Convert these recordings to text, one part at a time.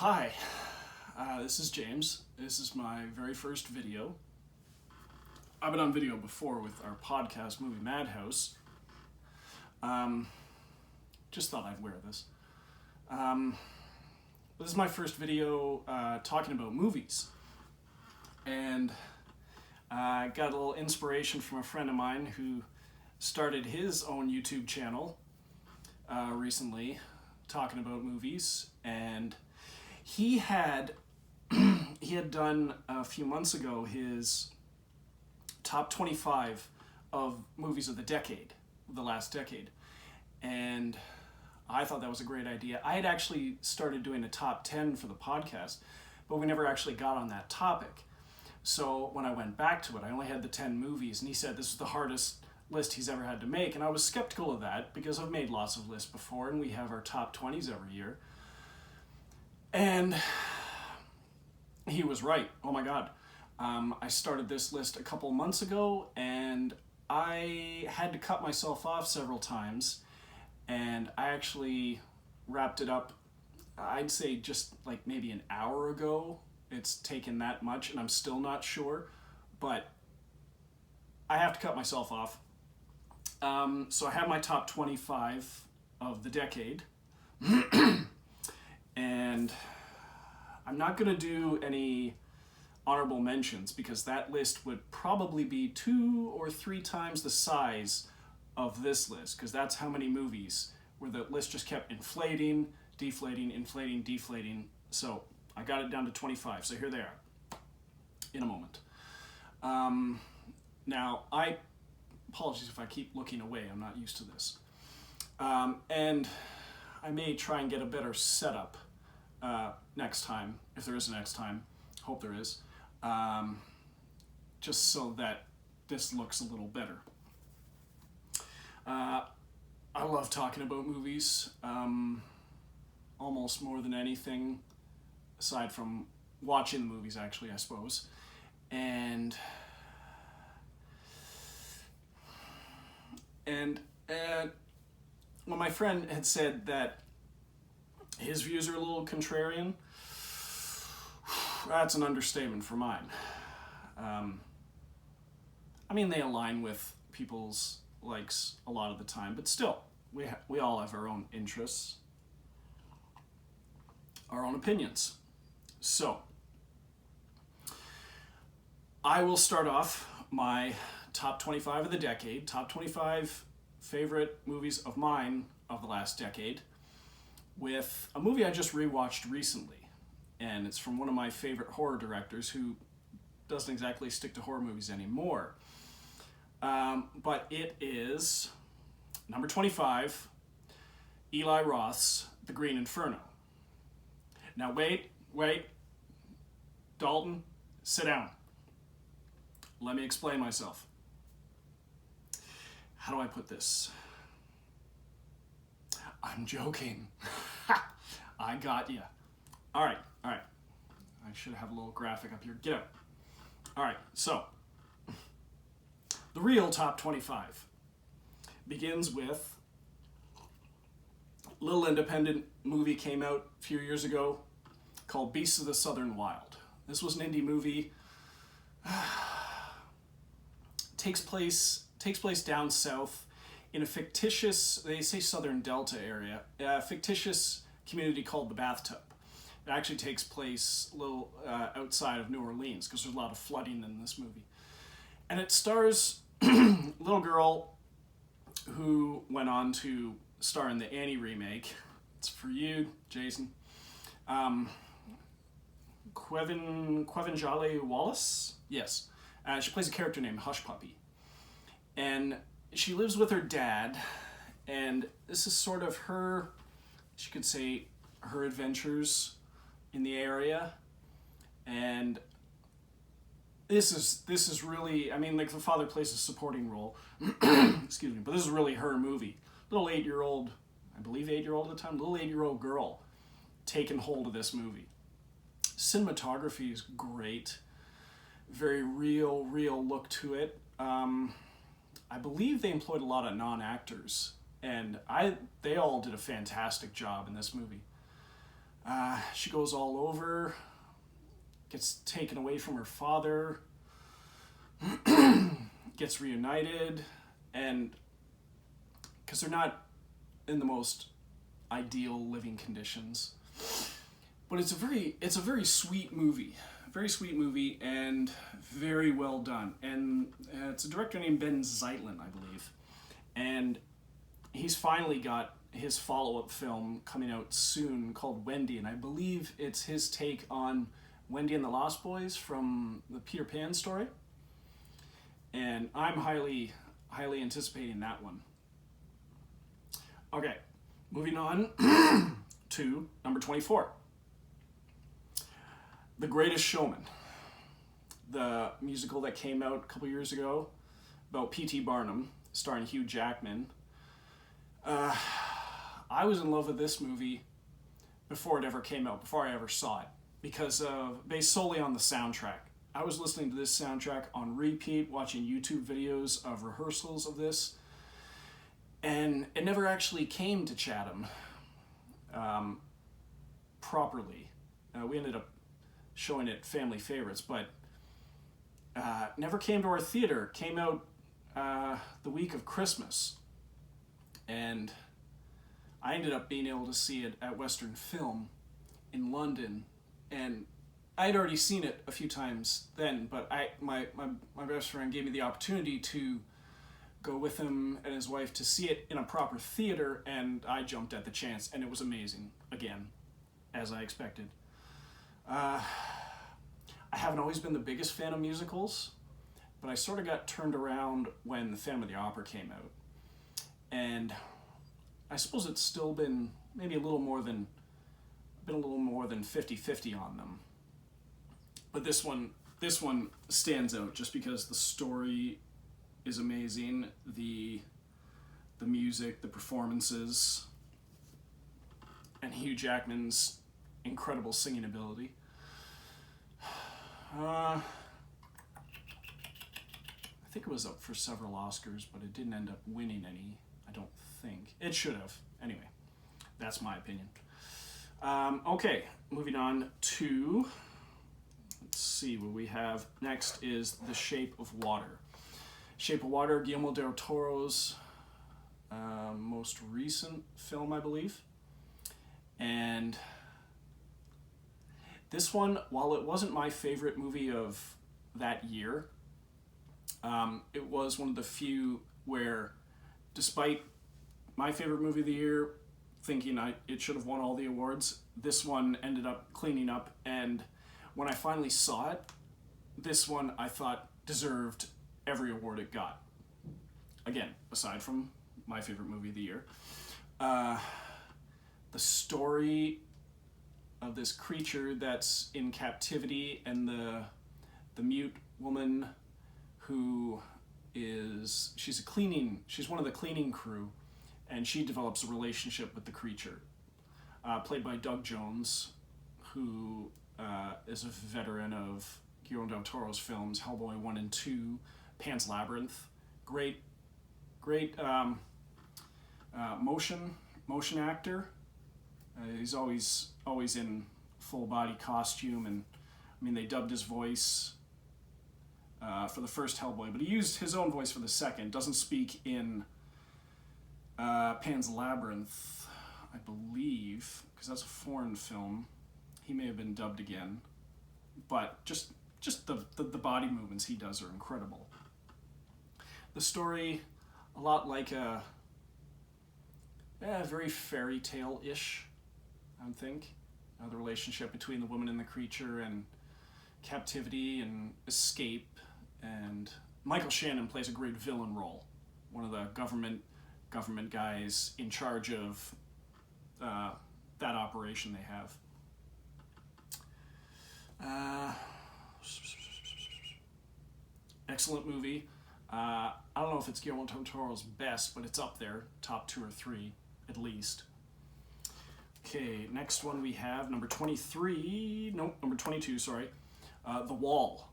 Hi, this is James. This is my very first video. I've been on video before with our podcast, Movie Madhouse. Just thought I'd wear this. This is my first video talking about movies. And I got a little inspiration from a friend of mine who started his own YouTube channel recently talking about movies, and he had done a few months ago his top 25 of movies of the last decade, and I thought that was a great idea. I had actually started doing a top 10 for the podcast, but we never actually got on that topic. So when I went back to it, I only had the 10 movies, and he said this was the hardest list he's ever had to make, and I was skeptical of that because I've made lots of lists before, and we have our top 20s every year. And he was right. Oh my God. I started this list a couple months ago, and I had to cut myself off several times, and I actually wrapped it up, I'd say just like maybe an hour ago. It's taken that much, and I'm still not sure, but I have to cut myself off. So I have my top 25 of the decade, and I'm not going to do any honorable mentions because that list would probably be 2 or 3 times the size of this list, because that's how many movies where the list just kept inflating, deflating, inflating, deflating. So I got it down to 25, so here they are in a moment. Now, apologies if I keep looking away, I'm not used to this. And I may try and get a better setup next time, if there is a next time. Hope there is. Just so that this looks a little better. I love talking about movies, almost more than anything, aside from watching the movies, actually, I suppose. And when my friend had said that his views are a little contrarian, that's an understatement for mine. I mean, they align with people's likes a lot of the time, but still, we all have our own interests, our own opinions. So, I will start off my top 25 of the decade, top 25 favorite movies of mine of the last decade, with a movie I just rewatched recently. And it's from one of my favorite horror directors who doesn't exactly stick to horror movies anymore. But it is number 25, Eli Roth's The Green Inferno. Now wait, Dalton, sit down. Let me explain myself. How do I put this? I'm joking. I got ya. All right. I should have a little graphic up here. Get out. All right, so the real top 25 begins with a little independent movie came out a few years ago called Beasts of the Southern Wild. This was an indie movie. Takes place down south in a fictitious, they say Southern Delta area, a fictitious community called the Bathtub. It actually takes place a little outside of New Orleans because there's a lot of flooding in this movie. And it stars a little girl who went on to star in the Annie remake. It's for you, Jason. Quvenzhané Wallis? Yes. She plays a character named Hush Puppy. And she lives with her dad, and this is sort of her, you could say, her adventures in the area. And this is really, I mean, like, the father plays a supporting role, excuse me, but this is really her movie. Little 8-year-old, I believe 8-year-old at the time, little 8-year-old girl taking hold of this movie. Cinematography is great. Very real look to it. I believe they employed a lot of non-actors, and they all did a fantastic job in this movie. She goes all over, gets taken away from her father, gets reunited, and because they're not in the most ideal living conditions. But it's a very sweet movie. Very sweet movie and very well done. And it's a director named Ben Zeitlin, I believe. And he's finally got his follow-up film coming out soon called Wendy, and I believe it's his take on Wendy and the Lost Boys from the Peter Pan story. And I'm highly anticipating that one. Okay, moving on to number 24. The Greatest Showman, the musical that came out a couple years ago about P.T. Barnum, starring Hugh Jackman. I was in love with this movie before it ever came out, before I ever saw it, because based solely on the soundtrack. I was listening to this soundtrack on repeat, watching YouTube videos of rehearsals of this, and it never actually came to Chatham properly. We ended up showing it Family Favorites, but never came to our theater. Came out the week of Christmas, and I ended up being able to see it at Western Film in London, and I'd already seen it a few times then, but my best friend gave me the opportunity to go with him and his wife to see it in a proper theater, and I jumped at the chance, and it was amazing, again, as I expected. I haven't always been the biggest fan of musicals, but I sort of got turned around when The Phantom of the Opera came out. And I suppose it's still been maybe a little more than 50-50 on them. But this one stands out just because the story is amazing, the music, the performances, and Hugh Jackman's incredible singing ability. I think it was up for several Oscars, but it didn't end up winning any, I don't think. It should have. Anyway, that's my opinion. Okay, moving on to, let's see what we have next is The Shape of Water. Shape of Water, Guillermo del Toro's most recent film, I believe. And this one, while it wasn't my favorite movie of that year, it was one of the few where, despite my favorite movie of the year, thinking it should have won all the awards, this one ended up cleaning up, and when I finally saw it, this one I thought deserved every award it got. Again, aside from my favorite movie of the year. The story of this creature that's in captivity, and the mute woman who she's one of the cleaning crew, and she develops a relationship with the creature, played by Doug Jones, who is a veteran of Guillermo del Toro's films, Hellboy 1 and 2, Pan's Labyrinth. Great motion actor. He's always in full body costume, and I mean, they dubbed his voice for the first Hellboy, but he used his own voice for the second. Doesn't speak in Pan's Labyrinth, I believe, because that's a foreign film. He may have been dubbed again, but just the body movements he does are incredible. The story, a lot like a very fairy tale-ish, I think. The relationship between the woman and the creature, and captivity and escape. And Michael Shannon plays a great villain role, one of the government guys in charge of that operation they have. Excellent movie. I don't know if it's Guillermo del Toro's best, but it's up there, top 2 or 3 at least. Okay, next one we have number 22, sorry. The Wall,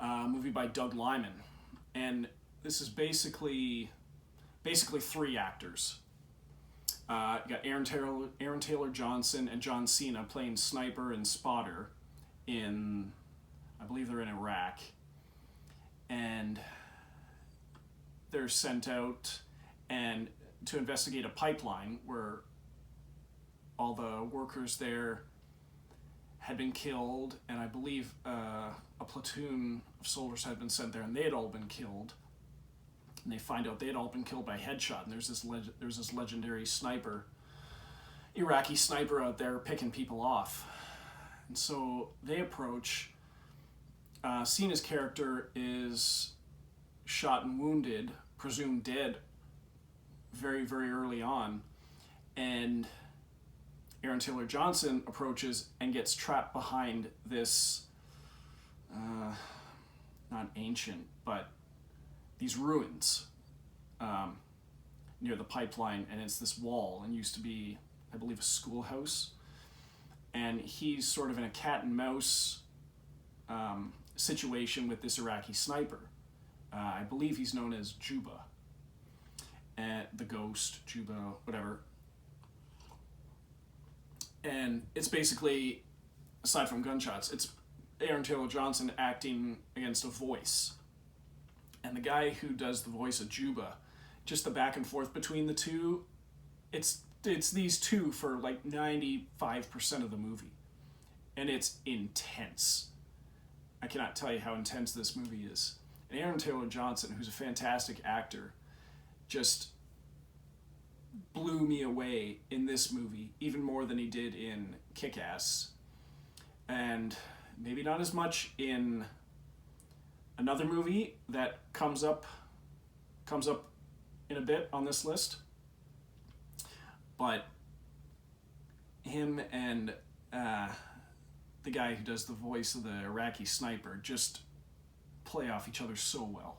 movie by Doug Liman. And this is basically 3 actors. You got Aaron Taylor Johnson and John Cena playing sniper and spotter in, I believe they're in Iraq, and they're sent out and to investigate a pipeline where all the workers there had been killed, and I believe a platoon of soldiers had been sent there, and they had all been killed. And they find out they had all been killed by headshot. And there's this legendary sniper, Iraqi sniper out there picking people off. And so they approach. Cena's character is shot and wounded, presumed dead, very, very early on. And Aaron Taylor Johnson approaches and gets trapped behind this, not ancient, but these ruins near the pipeline, and it's this wall, and used to be, I believe, a schoolhouse. And he's sort of in a cat and mouse situation with this Iraqi sniper. I believe he's known as Juba, the Ghost, Juba, whatever. And it's basically, aside from gunshots, it's Aaron Taylor Johnson acting against a voice. And the guy who does the voice of Juba, just the back and forth between the two, it's these two for like 95% of the movie. And it's intense. I cannot tell you how intense this movie is. And Aaron Taylor Johnson, who's a fantastic actor, just blew me away in this movie, even more than he did in Kick-Ass. And maybe not as much in another movie that comes up in a bit on this list. But him and the guy who does the voice of the Iraqi sniper just play off each other so well.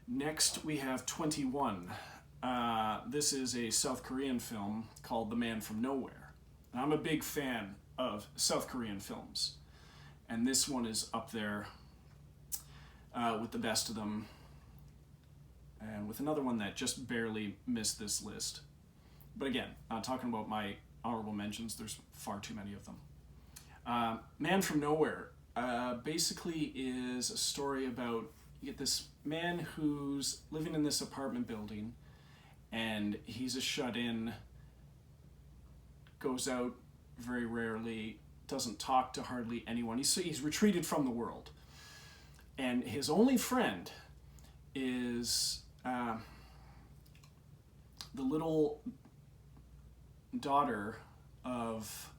Next we have 21. This is a South Korean film called The Man from Nowhere. And I'm a big fan of South Korean films. And this one is up there with the best of them. And with another one that just barely missed this list. But again, talking about my honorable mentions, there's far too many of them. Man from Nowhere basically is a story about, you get this man who's living in this apartment building, and he's a shut-in, goes out very rarely, doesn't talk to hardly anyone. He's retreated from the world. And his only friend is the little daughter of...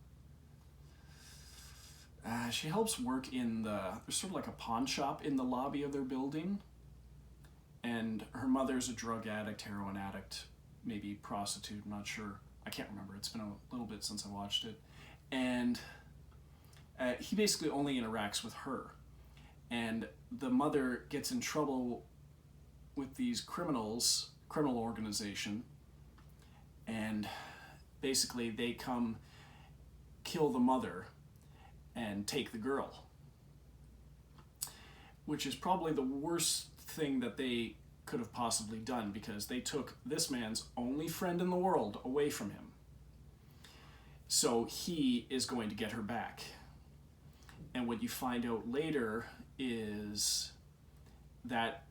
she helps work in there's sort of like a pawn shop in the lobby of their building. And her mother's a drug addict, heroin addict, maybe prostitute, I'm not sure. I can't remember. It's been a little bit since I watched it. And he basically only interacts with her. And the mother gets in trouble with these criminal organization. And basically they come kill the mother and take the girl. Which is probably the worst thing that they could have possibly done, because they took this man's only friend in the world away from him. So he is going to get her back. And what you find out later is that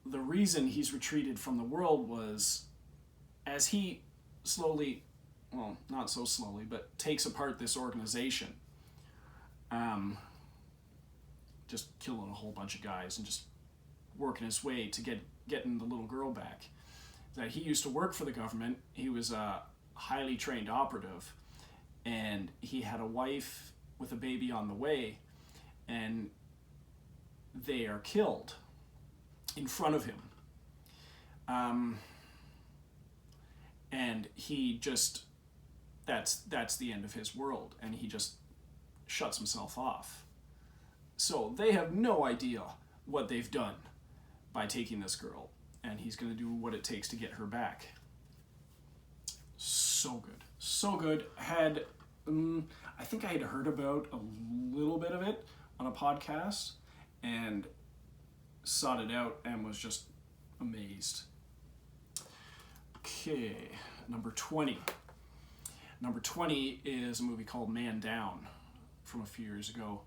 the reason he's retreated from the world was, as he slowly, well, not so slowly, but takes apart this organization, just killing a whole bunch of guys and just working his way to getting the little girl back. That he used to work for the government. He was a highly trained operative, and he had a wife with a baby on the way, and they are killed in front of him. And he just, that's the end of his world, and he just shuts himself off. So they have no idea what they've done by taking this girl, and he's going to do what it takes to get her back. So good. So good. I think I had heard about a little bit of it on a podcast and sought it out and was just amazed. Okay, number 20. Number 20 is a movie called Man Down from a few years ago,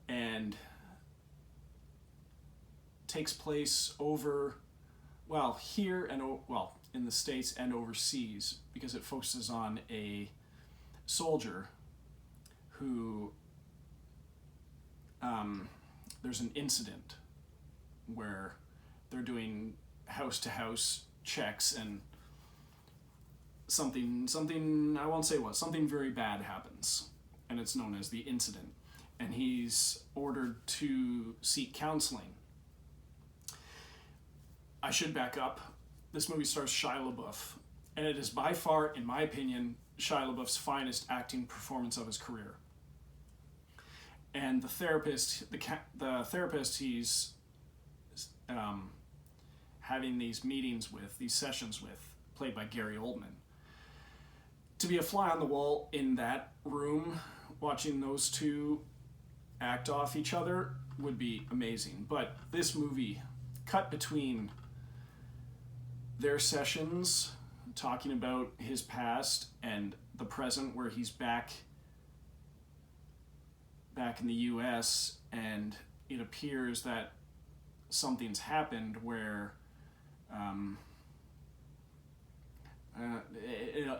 and takes place over, well, here and, well, in the States and overseas, because it focuses on a soldier who, there's an incident where they're doing house-to-house checks, and something I won't say what, something very bad happens, and it's known as the incident, and he's ordered to seek counseling. I should back up. This movie stars Shia LaBeouf, and it is by far, in my opinion, Shia LaBeouf's finest acting performance of his career. And the therapist he's having these meetings with, these sessions with, played by Gary Oldman. To be a fly on the wall in that room, watching those two act off each other, would be amazing. But this movie, cut between their sessions, talking about his past, and the present, where he's back in the US, and it appears that something's happened where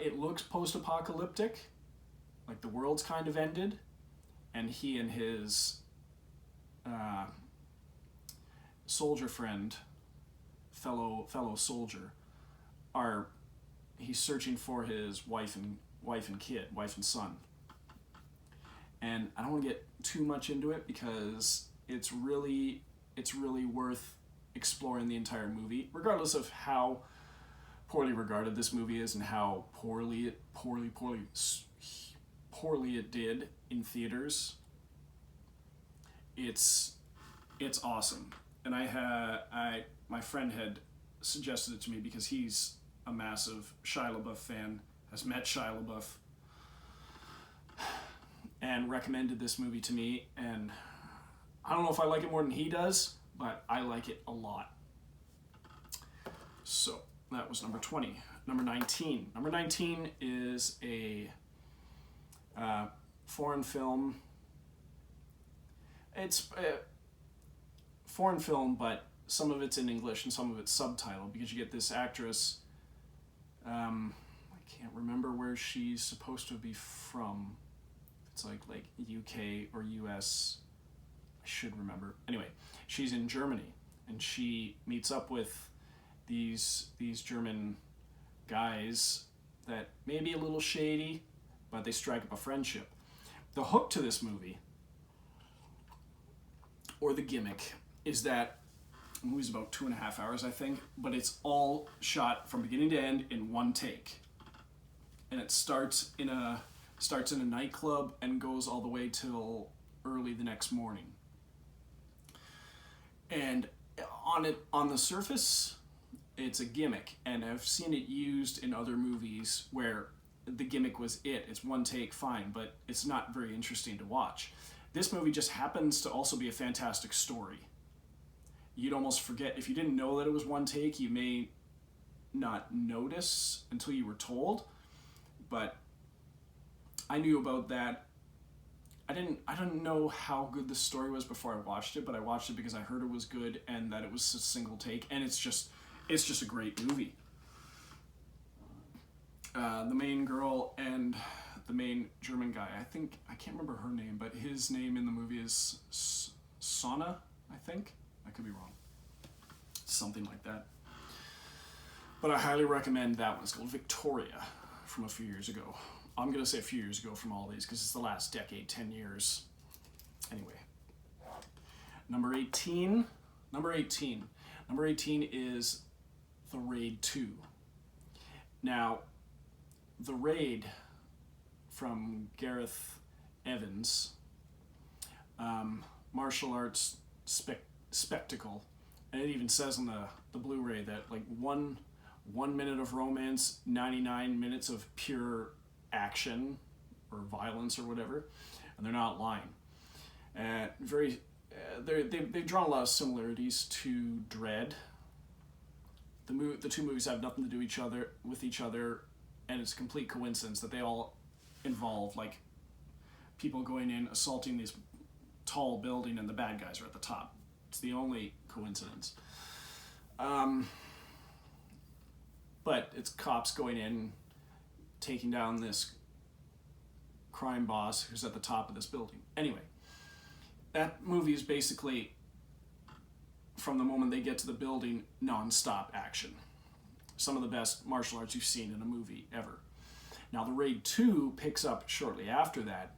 it looks post-apocalyptic, like the world's kind of ended, and he and his soldier friend, fellow soldier, he's searching for his wife and son. And I don't want to get too much into it, because it's really worth exploring the entire movie, regardless of how poorly regarded this movie is and how poorly it did in theaters. It's awesome, and my friend had suggested it to me because he's a massive Shia LaBeouf fan, has met Shia LaBeouf, and recommended this movie to me, and I don't know if I like it more than he does, but I like it a lot. So that was number 20. Number 19. Number 19 is a foreign film. It's a foreign film, but some of it's in English and some of it's subtitled, because you get this actress, I can't remember where she's supposed to be from. It's like UK or US. I should remember. Anyway, she's in Germany, and she meets up with these German guys that may be a little shady, but they strike up a friendship. The hook to this movie, or the gimmick, is that the movie's about 2.5 hours, I think, but it's all shot from beginning to end in one take. And it starts in a nightclub and goes all the way till early the next morning. And on the surface, it's a gimmick, and I've seen it used in other movies where the gimmick was it's one take, fine, but it's not very interesting to watch. This movie just happens to also be a fantastic story. You'd almost forget, if you didn't know that it was one take, you may not notice until you were told, but I knew about that. I didn't know how good the story was before I watched it, but I watched it because I heard it was good and that it was a single take, and it's just a great movie. The main girl and the main German guy, I can't remember her name, but his name in the movie is Sana, I think. I could be wrong. Something like that. But I highly recommend that one. It's called Victoria, from a few years ago. I'm going to say a few years ago from all these, because it's the last decade, 10 years. Anyway. Number 18 is The Raid 2. Now, The Raid, from Gareth Evans, martial arts spectacle, and it even says on the Blu-ray that like one minute of romance, 99 minutes of pure action or violence or whatever, and they're not lying. They've drawn a lot of similarities to Dread, the two movies have nothing to do with each other, and it's a complete coincidence that they all involve like people going in, assaulting this tall building, and the bad guys are at the top. It's the only coincidence. But it's cops going in, taking down this crime boss who's at the top of this building. Anyway, that movie is basically, from the moment they get to the building, non-stop action. Some of the best martial arts you've seen in a movie ever. Now, The Raid 2 picks up shortly after that,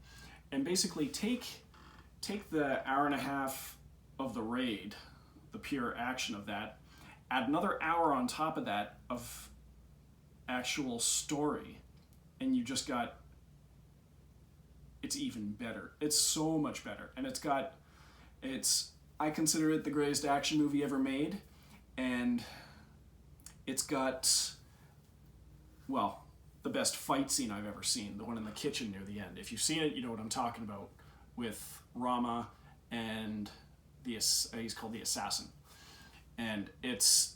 and basically take the hour and a half of The Raid, the pure action of that, add another hour on top of that of actual story, and you just got, it's even better. It's so much better. And I consider it the greatest action movie ever made, and it's got, well, the best fight scene I've ever seen, the one in the kitchen near the end. If you've seen it, you know what I'm talking about, with Rama and he's called the Assassin. And it's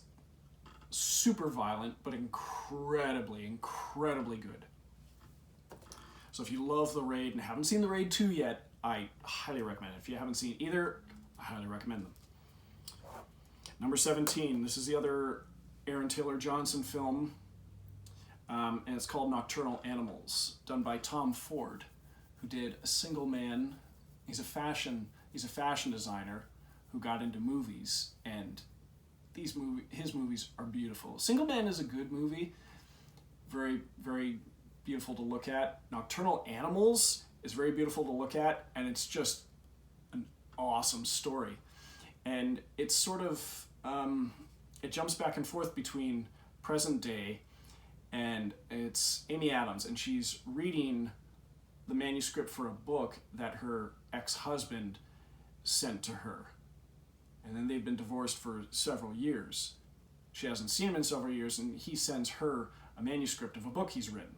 super violent, but incredibly, incredibly good. So if you love The Raid and haven't seen The Raid 2 yet, I highly recommend it. If you haven't seen either, I highly recommend them. Number 17, this is the other Aaron Taylor Johnson film, and it's called Nocturnal Animals, done by Tom Ford, who did A Single Man. He's a fashion designer who got into movies, and his movies are beautiful. Single Man is a good movie, very, very beautiful to look at. Nocturnal Animals is very beautiful to look at, and it's just an awesome story. And it's sort of, it jumps back and forth between present day, and it's Amy Adams, and she's reading the manuscript for a book that her ex-husband sent to her. And then they've been divorced for several years. She hasn't seen him in several years, and he sends her a manuscript of a book he's written.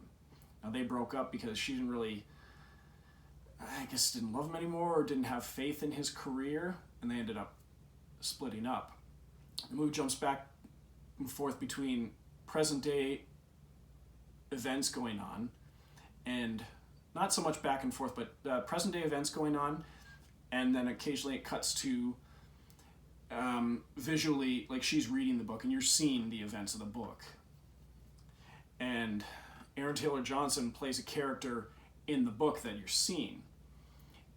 Now, they broke up because she didn't really, I guess, didn't love him anymore or didn't have faith in his career, and they ended up splitting up. The movie jumps back and forth between present day events going on, and not so much back and forth, but present day events going on, and then occasionally it cuts to visually, like she's reading the book and you're seeing the events of the book. And Aaron Taylor Johnson plays a character in the book that you're seeing.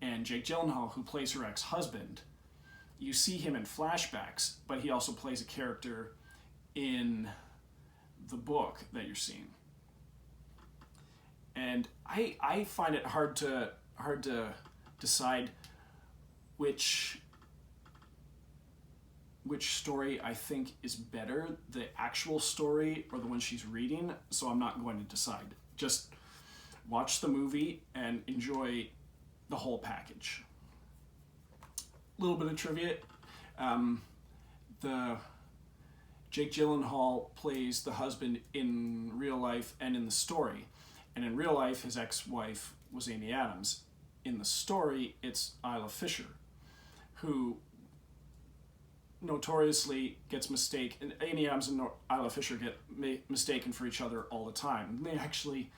And Jake Gyllenhaal, who plays her ex-husband, you see him in flashbacks, but he also plays a character in the book that you're seeing. And I find it hard to decide which story I think is better, the actual story or the one she's reading, so I'm not going to decide. Just watch the movie and enjoy the whole package. A little bit of trivia. The Jake Gyllenhaal plays the husband in real life and in the story. And in real life, his ex-wife was Amy Adams. In the story, it's Isla Fisher, who notoriously gets mistaken, and Amy Adams and Isla Fisher get mistaken for each other all the time. And they actually,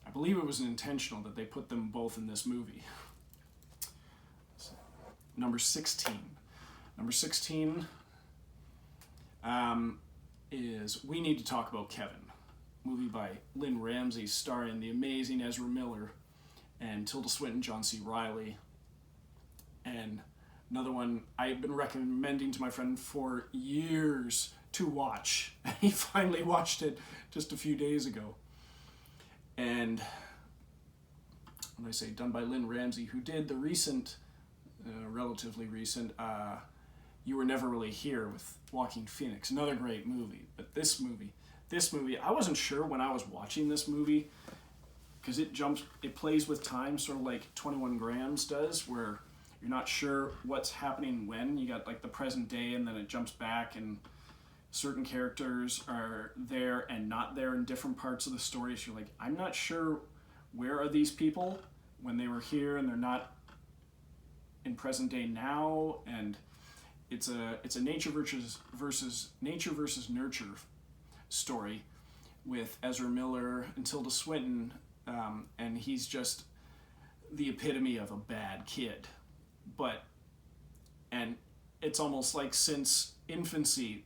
I believe it was intentional that they put them both in this movie. Number 16. Number 16 is We Need to Talk About Kevin, movie by Lynn Ramsey starring the amazing Ezra Miller and Tilda Swinton, John C. Reilly. And another one I've been recommending to my friend for years to watch. And he finally watched it just a few days ago. And when I say done by Lynn Ramsey, who did the recent, relatively recent, You Were Never Really Here with Joaquin Phoenix. Another great movie. But this movie, I wasn't sure when I was watching this movie, because it plays with time, sort of like 21 Grams does, where you're not sure what's happening when. You got like the present day, and then it jumps back, and certain characters are there and not there in different parts of the story. So you're like, I'm not sure where are these people when they were here and they're not in present day now. And it's a nature versus nurture story with Ezra Miller and Tilda Swinton, and he's just the epitome of a bad kid. And it's almost like since infancy,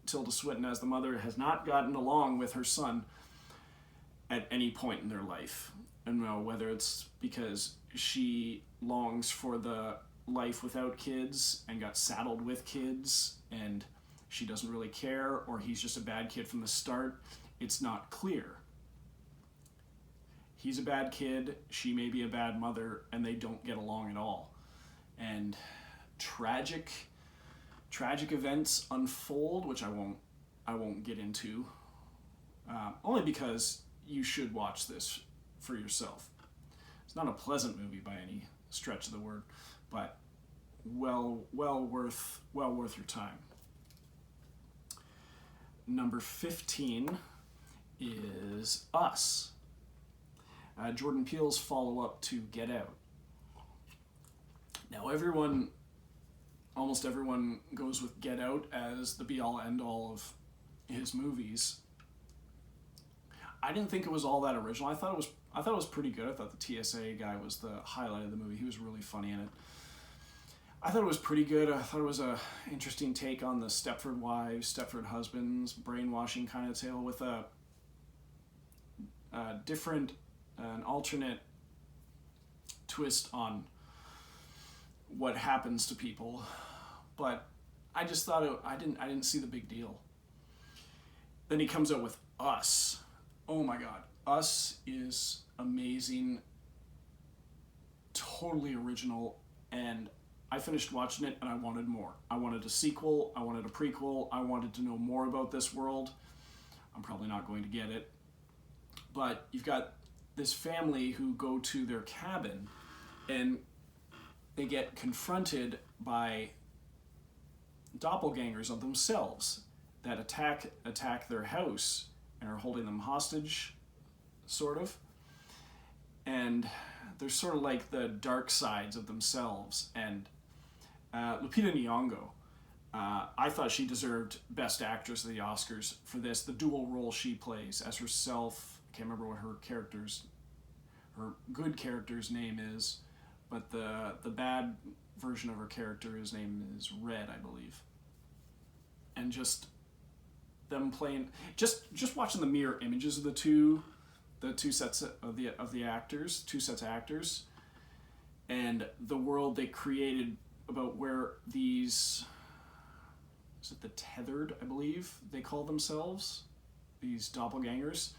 Tilda Swinton as the mother has not gotten along with her son at any point in their life. And whether it's because she longs for the life without kids and got saddled with kids and she doesn't really care, or he's just a bad kid from the start, it's not clear. He's a bad kid, she may be a bad mother, and they don't get along at all. And tragic events unfold, which I won't get into, only because you should watch this for yourself. It's not a pleasant movie by any stretch of the word, but well worth your time. Number 15 is Us. Jordan Peele's follow-up to Get Out. Now almost everyone goes with Get Out as the be-all end-all of his movies. I didn't think it was all that original. I thought it was pretty good. I thought the TSA guy was the highlight of the movie. He was really funny in it. I thought it was pretty good. I thought it was a interesting take on the Stepford wives, Stepford husbands, brainwashing kind of tale with a different, an alternate twist on what happens to people. But I just thought I didn't see the big deal. Then he comes out with Us. Oh my God, Us is amazing, totally original, and I finished watching it and I wanted more. I wanted a sequel, I wanted a prequel, I wanted to know more about this world. I'm probably not going to get it. But you've got this family who go to their cabin and they get confronted by doppelgangers of themselves that attack their house and are holding them hostage, sort of. And they're sort of like the dark sides of themselves. And Lupita Nyong'o, I thought she deserved Best Actress of the Oscars for this. The dual role she plays as herself. I can't remember what her good character's name is, but the bad version of her character's name is Red, I believe. And just them playing, just watching the mirror images of the two sets of the actors, two sets of actors, and the world they created about where these, is it the tethered, I believe they call themselves, these doppelgangers.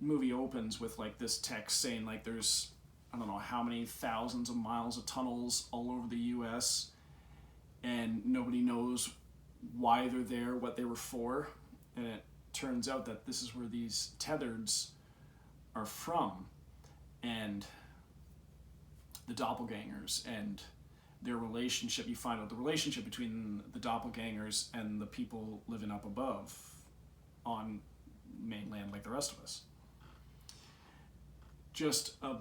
The movie opens with like this text saying like there's, I don't know how many thousands of miles of tunnels all over the US and nobody knows why they're there, what they were for. And it turns out that this is where these tethereds are from, and the doppelgangers and their relationship. You find out the relationship between the doppelgangers and the people living up above on mainland like the rest of us. Just a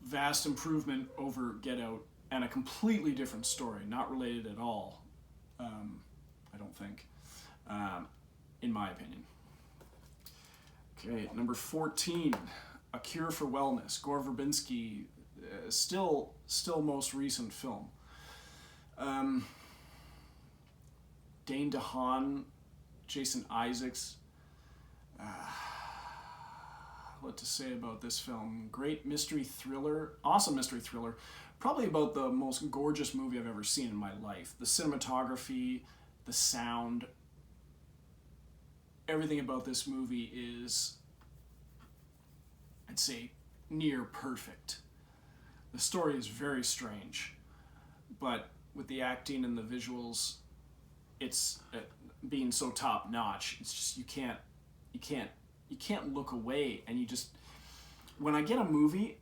vast improvement over Get Out, and a completely different story, not related at all, I don't think, in my opinion. Okay, number 14, A Cure for Wellness, Gore Verbinski, still most recent film. Dane DeHaan, Jason Isaacs. What to say about this film? Great mystery thriller, awesome mystery thriller. Probably about the most gorgeous movie I've ever seen in my life. The cinematography, the sound, everything about this movie is, I'd say, near perfect. The story is very strange, but with the acting and the visuals, it's being so top notch. It's just you can't look away, and you just, when I get a movie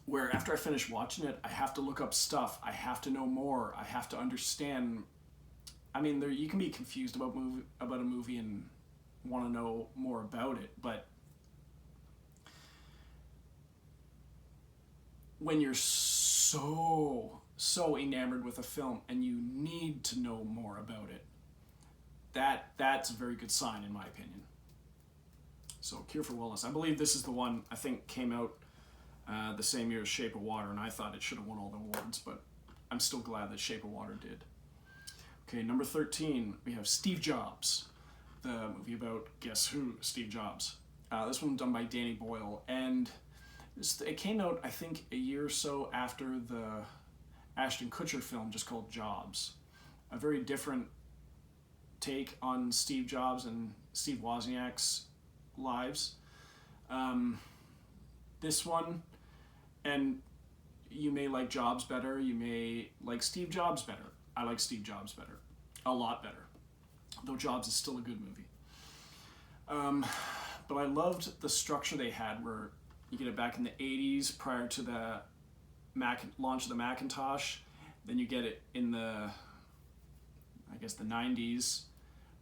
where after I finish watching it, I have to look up stuff, I have to know more, I have to understand. I mean, you can be confused about a movie and want to know more about it, but when you're so enamored with a film and you need to know more about it, that's a very good sign, in my opinion. So, Cure for Wellness. I believe this is the one, I think, came out the same year as Shape of Water, and I thought it should have won all the awards, but I'm still glad that Shape of Water did. Okay, number 13, we have Steve Jobs, the movie about, guess who, Steve Jobs. This one done by Danny Boyle, and it came out, I think, a year or so after the Ashton Kutcher film just called Jobs. A very different take on Steve Jobs and Steve Wozniak's lives. This one, and you may like Jobs better, you may like Steve Jobs better. I like Steve Jobs better, a lot better, though Jobs is still a good movie. But I loved the structure they had, where you get it back in the 80s prior to the launch of the Macintosh, then you get it in the, I guess, the 90s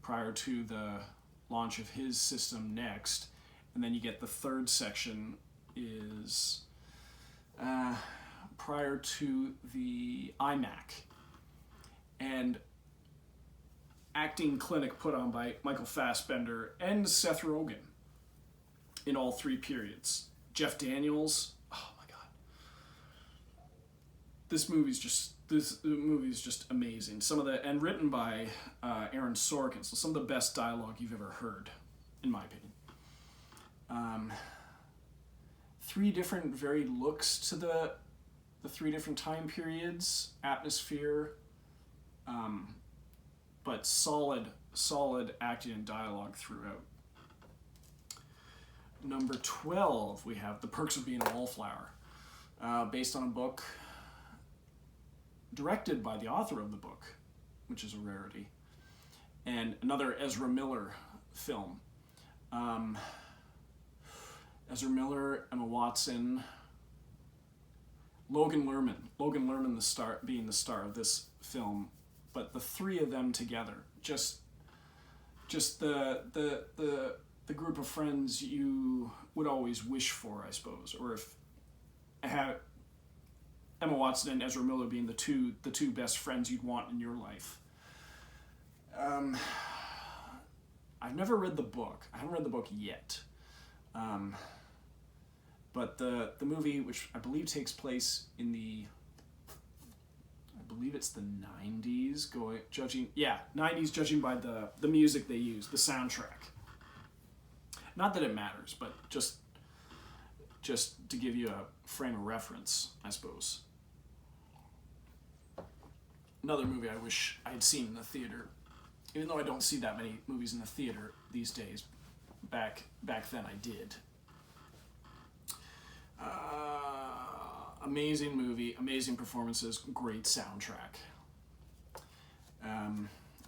prior to the launch of his system Next, and then you get the third section is prior to the iMac, and acting clinic put on by Michael Fassbender and Seth Rogen in all three periods. Jeff Daniels, oh my god, this movie's just amazing. And written by Aaron Sorkin, so some of the best dialogue you've ever heard, in my opinion. Three different varied looks to the three different time periods, atmosphere, but solid acting and dialogue throughout. Number 12, we have The Perks of Being a Wallflower, based on a book directed by the author of the book, which is a rarity, and another Ezra Miller film. Ezra Miller, Emma Watson, Logan Lerman being the star of this film, but the three of them together, just the group of friends you would always wish for, I suppose, or if Emma Watson and Ezra Miller being the two best friends you'd want in your life. I've never read the book. I haven't read the book yet. But the movie, which I believe takes place in I believe it's the 90s, 90s, judging by the music they use, the soundtrack. Not that it matters, but just to give you a frame of reference, I suppose. Another movie I wish I had seen in the theater, even though I don't see that many movies in the theater these days. Back then I did. Amazing movie, amazing performances, great soundtrack.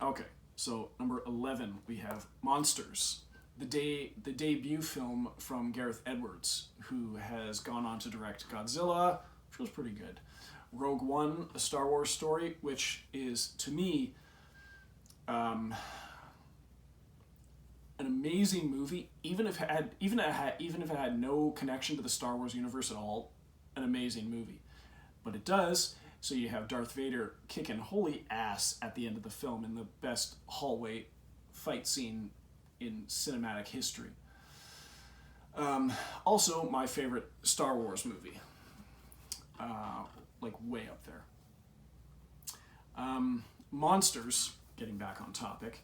Okay, so number 11, we have Monsters, the debut film from Gareth Edwards, who has gone on to direct Godzilla, which was pretty good. Rogue One, a Star Wars story, which is, to me, an amazing movie, even if it had no connection to the Star Wars universe at all. An amazing movie, but it does. So you have Darth Vader kicking holy ass at the end of the film in the best hallway fight scene in cinematic history. Also, my favorite Star Wars movie, like way up there. Monsters, getting back on topic,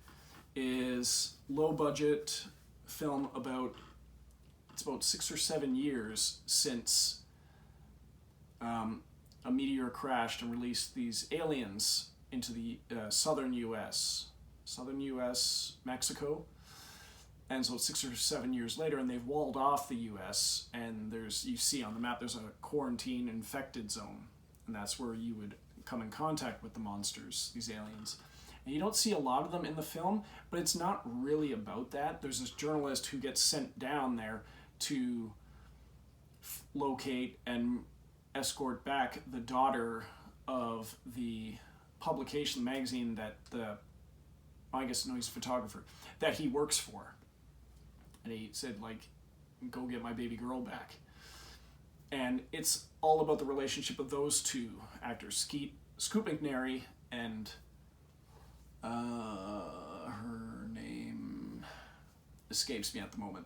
is low budget film about 6 or 7 years since a meteor crashed and released these aliens into the southern U.S., Mexico. And so 6 or 7 years later, and they've walled off the U.S., and you see on the map, there's a quarantine infected zone, and that's where you would come in contact with the monsters, these aliens. And you don't see a lot of them in the film, but it's not really about that. There's this journalist who gets sent down there to locate and escort back the daughter of the publication, magazine that he's a photographer, that he works for. And he said, go get my baby girl back. And it's all about the relationship of those two actors, Scoot McNairy and her escapes me at the moment.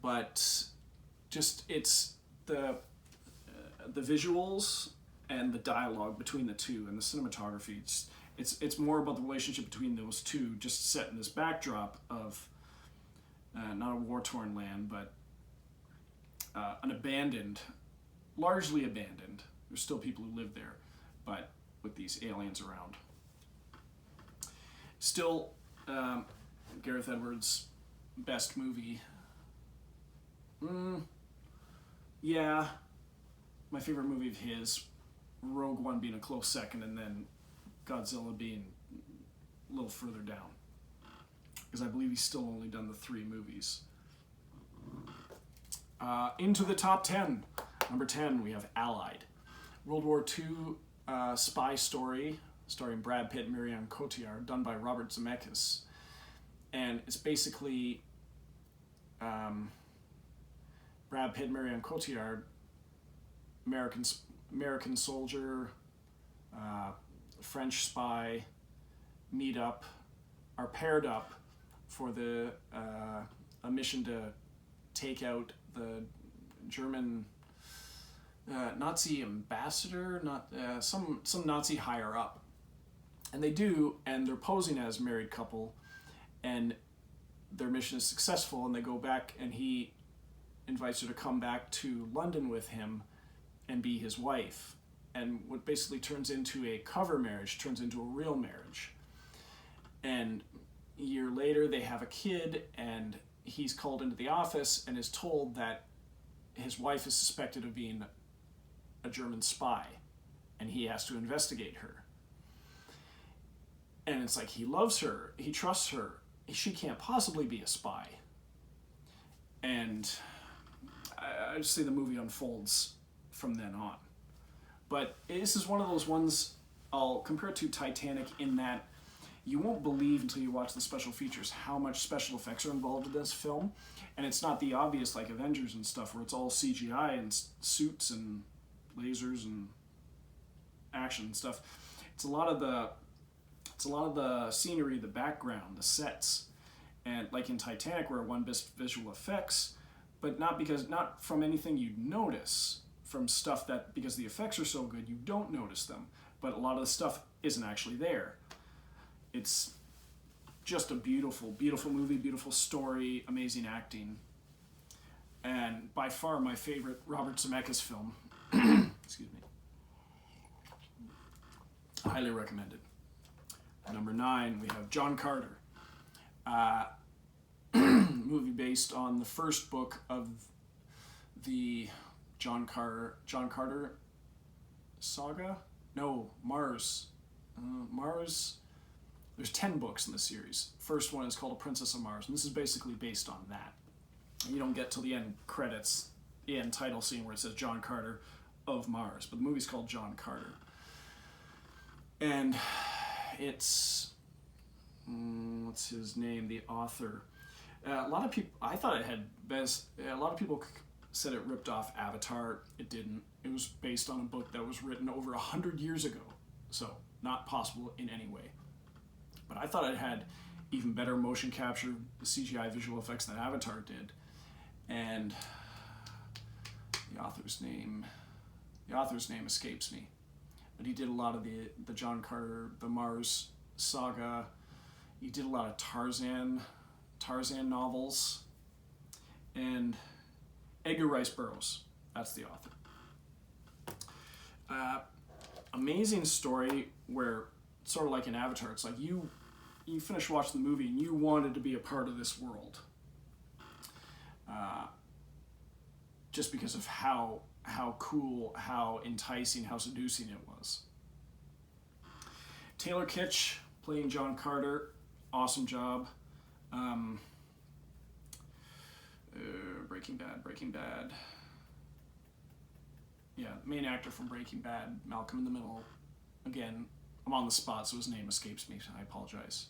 But just it's the visuals and the dialogue between the two and the cinematography. It's more about the relationship between those two, just set in this backdrop of not a war-torn land, but an abandoned, largely abandoned. There's still people who live there, but with these aliens around. Still, Gareth Edwards' best movie. Yeah, my favorite movie of his, Rogue One being a close second, and then Godzilla being a little further down. Because I believe he's still only done the 3 movies. Into the top 10. Number 10, we have Allied. World War II spy story starring Brad Pitt and Marion Cotillard, done by Robert Zemeckis. And it's basically Brad Pitt and Marion Cotillard, American soldier, French spy, meet up, are paired up for a mission to take out the German Nazi ambassador, some Nazi higher up. And they do, and they're posing as a married couple, and their mission is successful, and they go back, and he invites her to come back to London with him and be his wife. And what basically turns into a cover marriage turns into a real marriage. And a year later, they have a kid, and he's called into the office and is told that his wife is suspected of being a German spy, and he has to investigate her. And it's like, he loves her, he trusts her, she can't possibly be a spy. And I just say the movie unfolds from then on. But this is one of those ones I'll compare it to Titanic in that you won't believe until you watch the special features how much special effects are involved in this film. And it's not the obvious like Avengers and stuff where it's all CGI and suits and lasers and action and stuff. It's a lot of the scenery, the background, the sets, and like in Titanic, where it won Best Visual Effects, but not from anything you'd notice, from stuff that because the effects are so good you don't notice them, but a lot of the stuff isn't actually there. It's just a beautiful, beautiful movie, beautiful story, amazing acting, and by far my favorite Robert Zemeckis film. Excuse me. Highly recommended. Number 9, we have John Carter. Movie based on the first book of the John Carter saga? No, Mars. There's 10 books in the series. First one is called A Princess of Mars, and this is basically based on that. You don't get till the end credits, the end title scene where it says John Carter of Mars, but the movie's called John Carter. And it's, what's his name, the author? A lot of people, I thought it had a lot of people said it ripped off Avatar. It didn't. It was based on a book that was written over 100 years ago, so not possible in any way. But I thought it had even better motion capture, CGI visual effects than Avatar did. And the author's name escapes me. But he did a lot of the John Carter, the Mars saga. He did a lot of Tarzan novels. And Edgar Rice Burroughs, that's the author. Amazing story where, sort of like in Avatar, it's like you finished watching the movie and you wanted to be a part of this world. Just because of how cool, how enticing, how seducing it was. Taylor Kitsch playing John Carter, awesome job. Breaking Bad. Yeah, main actor from Breaking Bad, Malcolm in the Middle. Again, I'm on the spot, so his name escapes me. I apologize.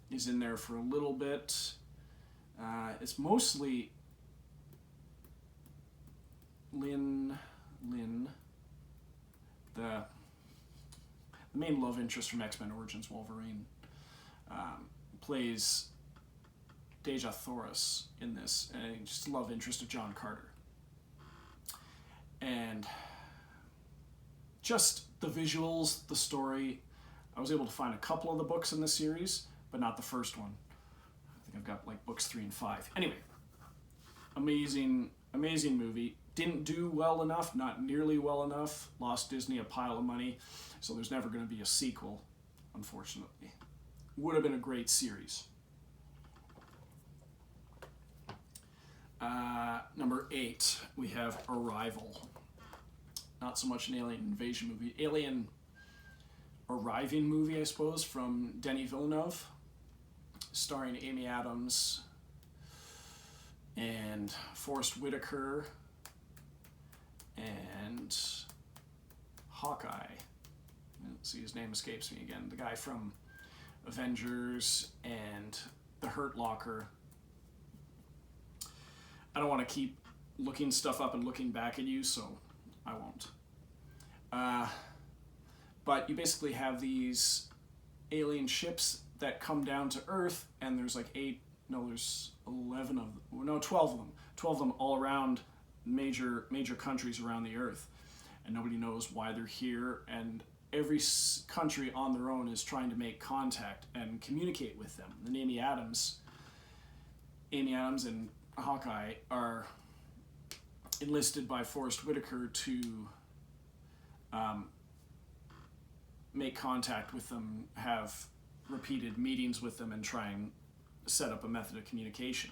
He's in there for a little bit. It's mostly Lynn, the main love interest from X-Men Origins Wolverine, plays Deja Thoris in this, and just the love interest of John Carter. And just the visuals, the story. I was able to find a couple of the books in the series, but not the first one. I think I've got like books 3 and 5. Anyway, amazing movie. Didn't do well enough, not nearly well enough. Lost Disney a pile of money, so there's never going to be a sequel, unfortunately. Would have been a great series. Number 8, we have Arrival. Not so much an alien invasion movie. Alien arriving movie, I suppose, from Denis Villeneuve, starring Amy Adams and Forrest Whitaker and Hawkeye. Let's see, his name escapes me again. The guy from Avengers and The Hurt Locker. I don't want to keep looking stuff up and looking back at you, so I won't. But you basically have these alien ships that come down to Earth, and there's like 12 of them. 12 of them all around major countries around the Earth. And nobody knows why they're here, and every country on their own is trying to make contact and communicate with them. And Amy Adams and Hawkeye are enlisted by Forrest Whitaker to make contact with them, have repeated meetings with them, and try and set up a method of communication.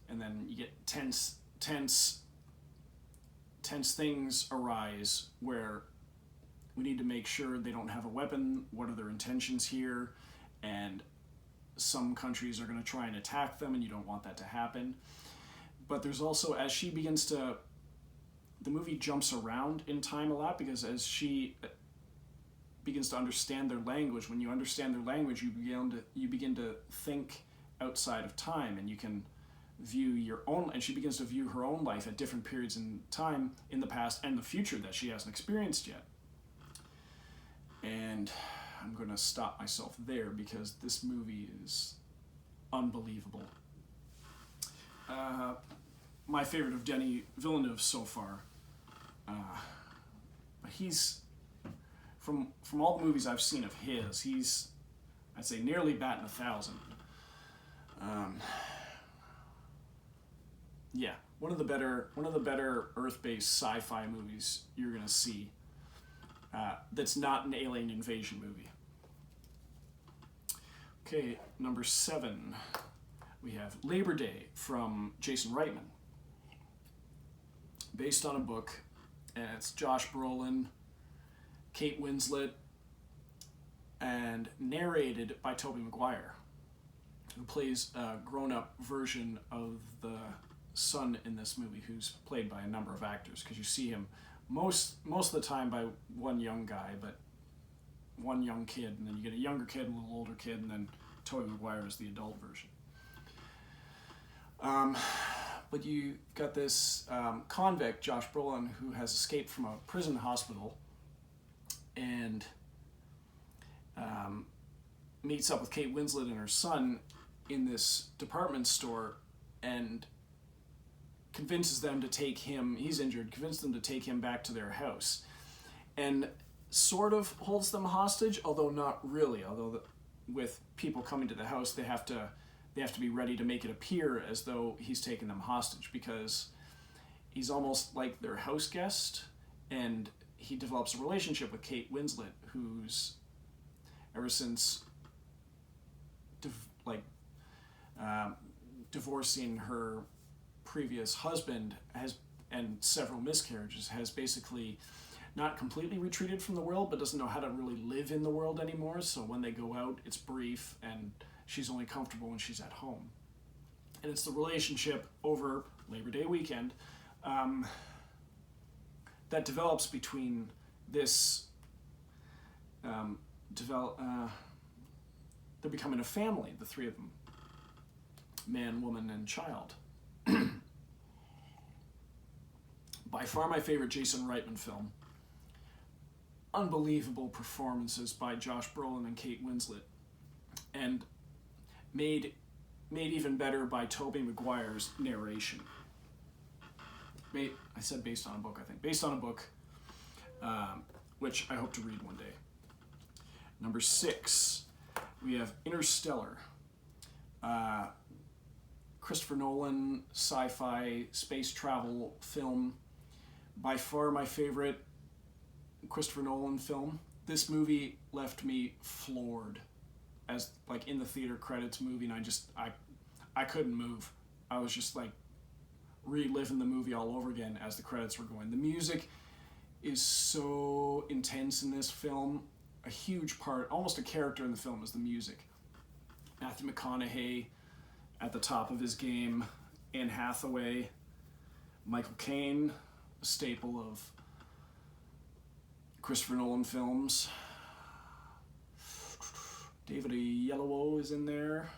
And then you get tense things arise where we need to make sure they don't have a weapon. What are their intentions here? And some countries are going to try and attack them, and you don't want that to happen. But there's also, as she begins to, the movie jumps around in time a lot, because as she begins to understand their language, when you understand their language, you begin to think outside of time, and you can view your own, and she begins to view her own life at different periods in time in the past and the future that she hasn't experienced yet. And I'm going to stop myself there because this movie is unbelievable. My favorite of Denis Villeneuve so far. He's, from all the movies I've seen of his, he's, I'd say, nearly batting 1,000. Yeah, one of the better Earth-based sci-fi movies you're gonna see. That's not an alien invasion movie. Okay, number 7, we have Labor Day from Jason Reitman, based on a book, and it's Josh Brolin, Kate Winslet, and narrated by Tobey Maguire, who plays a grown-up version of the son in this movie, who's played by a number of actors, because you see him most of the time by one young guy, but one young kid, and then you get a younger kid, a little older kid, and then Tobey Maguire is the adult version. But you got this convict, Josh Brolin, who has escaped from a prison hospital, and meets up with Kate Winslet and her son in this department store, and convinces them to take him, he's injured, convinces them to take him back to their house. And sort of holds them hostage, although not really. Although with people coming to the house, they have to be ready to make it appear as though he's taken them hostage, because he's almost like their house guest, and he develops a relationship with Kate Winslet, who's ever since divorcing her previous husband and several miscarriages, has basically not completely retreated from the world, but doesn't know how to really live in the world anymore. So when they go out, it's brief, and she's only comfortable when she's at home. And it's the relationship over Labor Day weekend that develops between this they're becoming a family, the three of them, man, woman, and child. By far my favorite Jason Reitman film. Unbelievable performances by Josh Brolin and Kate Winslet. And made even better by Tobey Maguire's narration. I said based on a book, I think. Based on a book, which I hope to read one day. Number 6, we have Interstellar. Christopher Nolan sci-fi space travel film. By far my favorite Christopher Nolan film. This movie left me floored as like in the theater credits movie, and I couldn't move. I was just like reliving the movie all over again as the credits were going. The music is so intense in this film. A huge part, almost a character in the film, is the music. Matthew McConaughey at the top of his game, Anne Hathaway, Michael Caine, a staple of Christopher Nolan films. David Oyelowo is in there.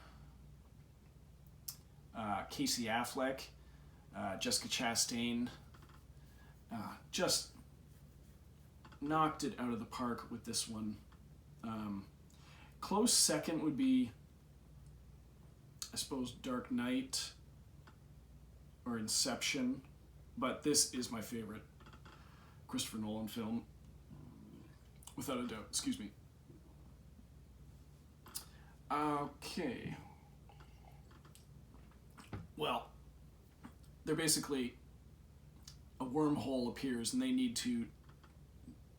Casey Affleck, Jessica Chastain. Just knocked it out of the park with this one. Close second would be, I suppose, Dark Knight or Inception, but this is my favorite Christopher Nolan film, without a doubt. Excuse me. Okay. Well, they're basically, a wormhole appears and they need to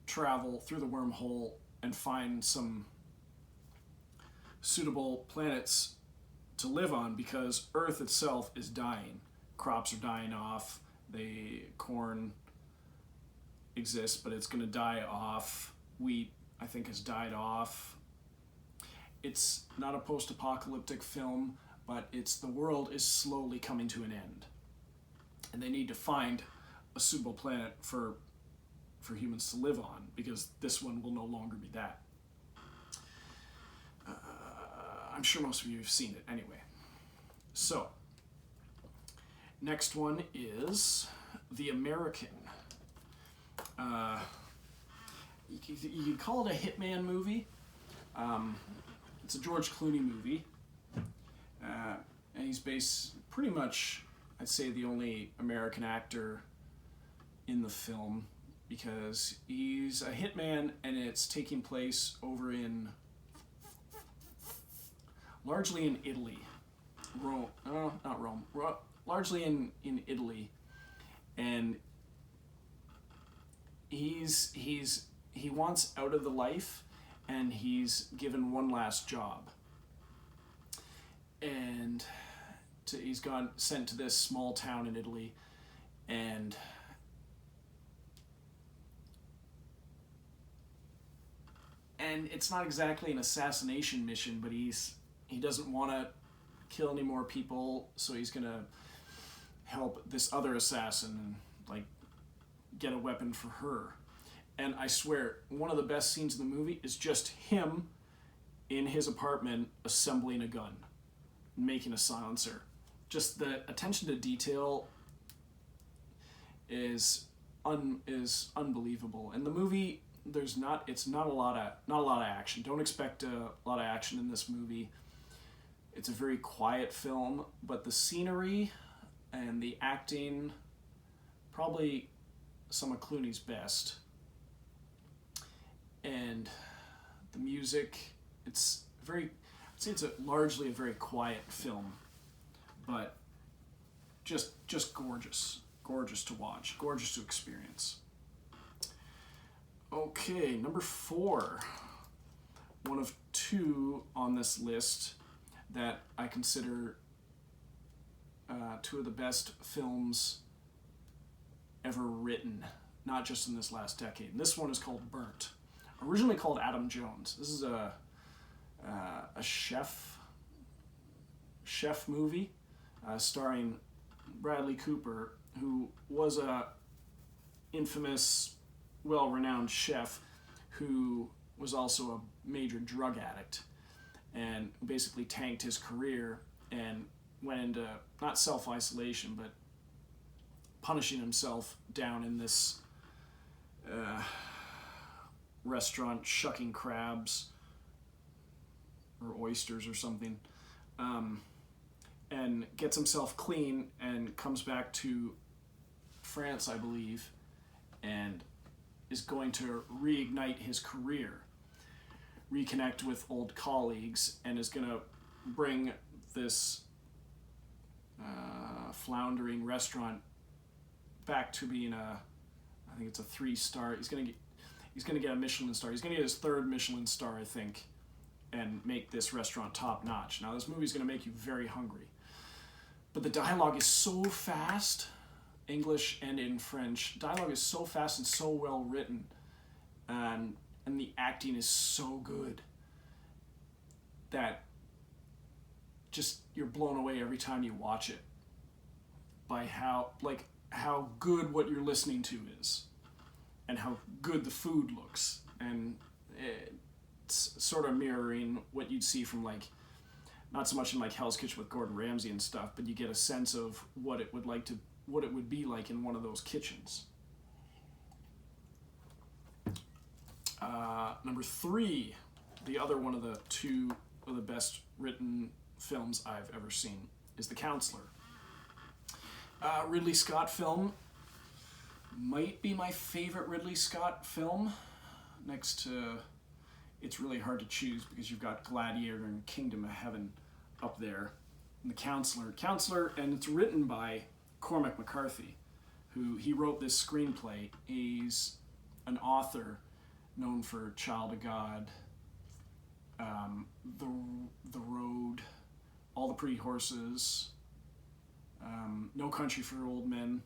travel through the wormhole and find some suitable planets to live on, because Earth itself is dying. Crops are dying off. The corn exists, but it's going to die off. Wheat, I think, has died off. It's not a post-apocalyptic film, but the world is slowly coming to an end. And they need to find a suitable planet for humans to live on, because this one will no longer be that. I'm sure most of you have seen it anyway. So, next one is The American. You could call it a hitman movie. It's a George Clooney movie. And he's pretty much, I'd say, the only American actor in the film, because he's a hitman and it's taking place over in, largely in Italy. Not Rome. Largely in Italy. And he wants out of the life, and he's given one last job. And he's sent to this small town in Italy, and it's not exactly an assassination mission, but he doesn't want to kill any more people, so he's gonna help this other assassin and like get a weapon for her. And I swear, one of the best scenes in the movie is just him in his apartment assembling a gun, making a silencer. Just the attention to detail is unbelievable. And the movie, it's not a lot of action. Don't expect a lot of action in this movie. It's a very quiet film, but the scenery and the acting, probably some of Clooney's best. And the music, I'd say it's largely a very quiet film, but just gorgeous to watch, gorgeous to experience. Okay, number 4, one of 2 on this list that I consider 2 of the best films ever written, not just in this last decade. And this one is called Burnt. Originally called Adam Jones. This is a chef movie starring Bradley Cooper, who was a infamous, well-renowned chef who was also a major drug addict, and basically tanked his career and went into not self-isolation, but punishing himself down in this restaurant, shucking crabs or oysters or something. and gets himself clean and comes back to France, I believe, and is going to reignite his career, reconnect with old colleagues, and is going to bring this floundering restaurant back to being I think it's a 3-star. He's going to get a Michelin star. He's going to get his 3rd Michelin star, I think, and make this restaurant top notch. Now, this movie is going to make you very hungry. But the dialogue is so fast, English and in French. Dialogue is so fast and so well written, and the acting is so good that just you're blown away every time you watch it by how good what you're listening to is, and how good the food looks, and it's sort of mirroring what you'd see from not so much in Hell's Kitchen with Gordon Ramsay and stuff, but you get a sense of what it would be like in one of those kitchens. Number 3, the other one of the 2 of the best written films I've ever seen, is The Counselor. Ridley Scott film. Might be my favorite Ridley Scott film. Next to, it's really hard to choose because you've got Gladiator and Kingdom of Heaven up there. And The Counselor, and it's written by Cormac McCarthy, who he wrote this screenplay. He's an author known for Child of God, The Road, All the Pretty Horses, No Country for Old Men.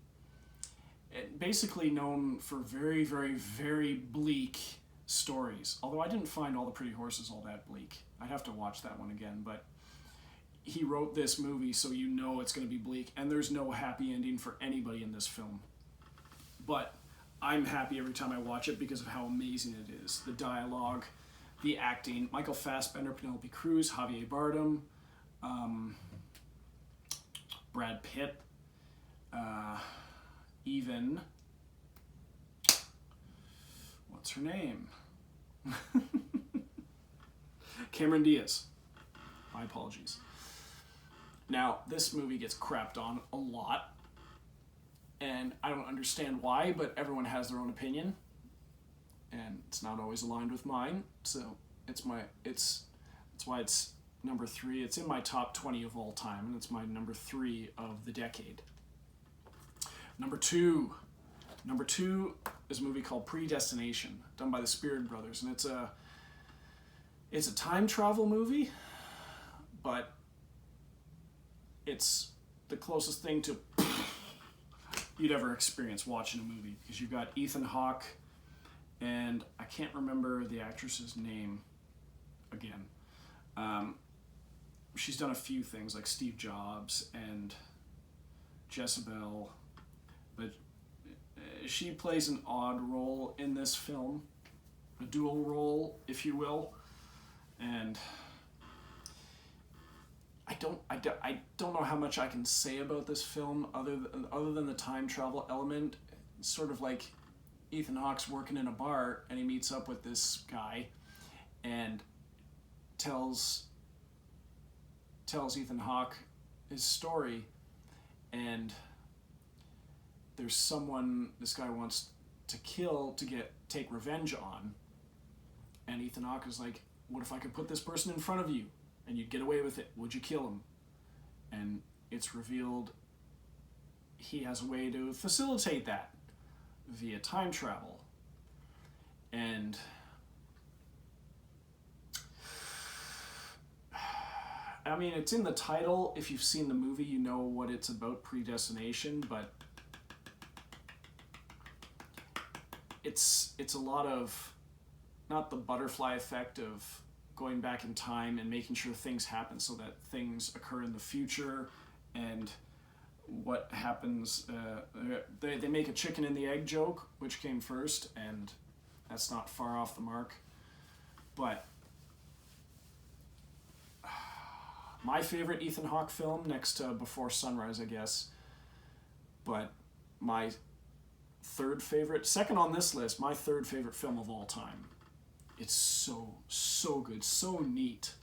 Basically known for very, very, very bleak stories. Although I didn't find All the Pretty Horses all that bleak. I'd have to watch that one again, but he wrote this movie so you know it's going to be bleak, and there's no happy ending for anybody in this film. But I'm happy every time I watch it because of how amazing it is. The dialogue, the acting, Michael Fassbender, Penelope Cruz, Javier Bardem, Brad Pitt, even, what's her name? Cameron Diaz. My apologies. Now, this movie gets crapped on a lot, and I don't understand why, but everyone has their own opinion, and it's not always aligned with mine, so it's why it's number 3. It's in my top 20 of all time, and it's my number 3 of the decade. Number two is a movie called Predestination, done by the Spirit Brothers, and it's a time travel movie, but it's the closest thing to you'd ever experience watching a movie, because you've got Ethan Hawke, and I can't remember the actress's name again. She's done a few things like Steve Jobs and Jezebel, but she plays an odd role in this film, a dual role, if you will, and I don't know how much I can say about this film other than the time travel element. It's sort of like Ethan Hawke's working in a bar and he meets up with this guy and tells Ethan Hawke his story, and there's someone this guy wants to kill to take revenge on, and Ethan Hawke is like, what if I could put this person in front of you and you'd get away with it? Would you kill him? And it's revealed he has a way to facilitate that via time travel. And I mean, it's in the title. If you've seen the movie, you know what it's about, Predestination, but it's a lot of, not the butterfly effect of going back in time and making sure things happen so that things occur in the future, and what happens, they make a chicken and the egg joke, which came first, and that's not far off the mark. But my favorite Ethan Hawke film, next to Before Sunrise, I guess, but my second on this list, my 3rd favorite film of all time. It's so good, so neat.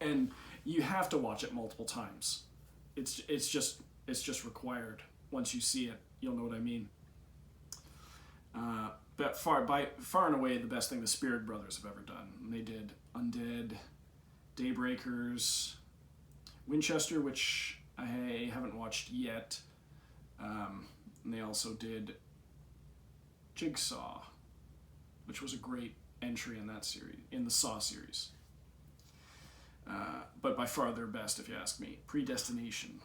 And you have to watch it multiple times. It's just required. Once you see it, you'll know what I mean. But by far and away the best thing the Spirit Brothers have ever done. And they did Undead, Daybreakers, Winchester, which I haven't watched yet. And they also did Jigsaw, which was a great entry in that series, in the Saw series. But by far their best, if you ask me. Predestination.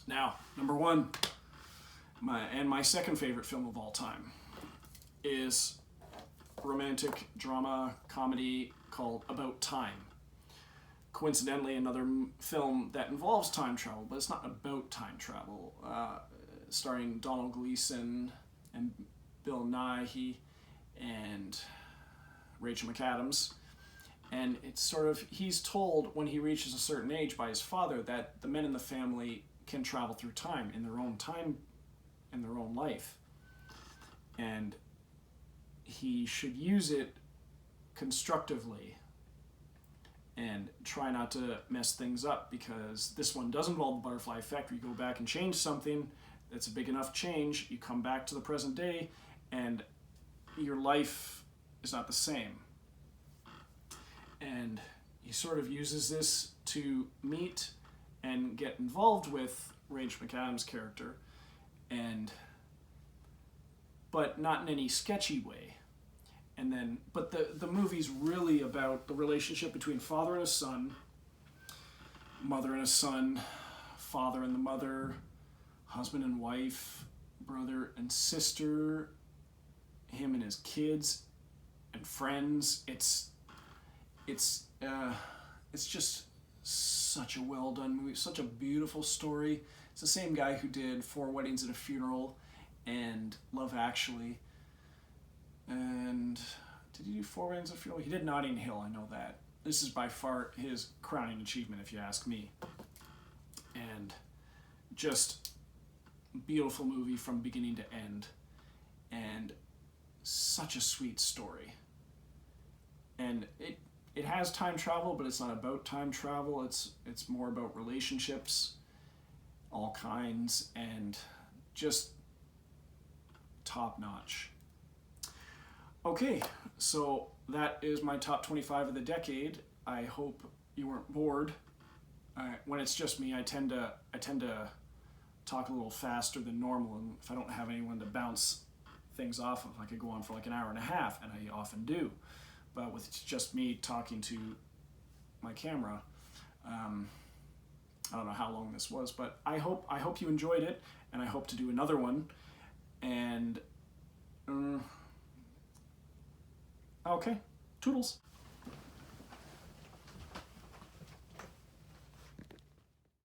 Now, number one, my second favorite film of all time is romantic drama comedy called About Time. Coincidentally, another film that involves time travel, but it's not about time travel. Starring Donald Gleason and Bill Nighy and Rachel McAdams. And it's sort of, he's told when he reaches a certain age by his father that the men in the family can travel through time, in their own life. And he should use it constructively and try not to mess things up, because this one does involve the butterfly effect, where you go back and change something that's a big enough change, you come back to the present day, and your life is not the same. And he sort of uses this to meet and get involved with Rachel McAdams' character, but not in any sketchy way. And then, but the movie's really about the relationship between father and a son, mother and a son, father and the mother, husband and wife, brother and sister, him and his kids and friends. It's just such a well done movie, such a beautiful story. It's the same guy who did 4 Weddings and a Funeral and Love Actually. And did he do 4 Weddings and a Funeral? He did Notting Hill, I know that. This is by far his crowning achievement, if you ask me. And just beautiful movie from beginning to end. And such a sweet story. And it has time travel, but it's not about time travel. It's more about relationships, all kinds, and just top notch. Okay, so that is my top 25 of the decade. I hope you weren't bored. When it's just me, I tend to talk a little faster than normal, and if I don't have anyone to bounce things off of, I could go on for like an hour and a half, and I often do. But with just me talking to my camera, I don't know how long this was, but I hope you enjoyed it, and I hope to do another one. And okay, toodles.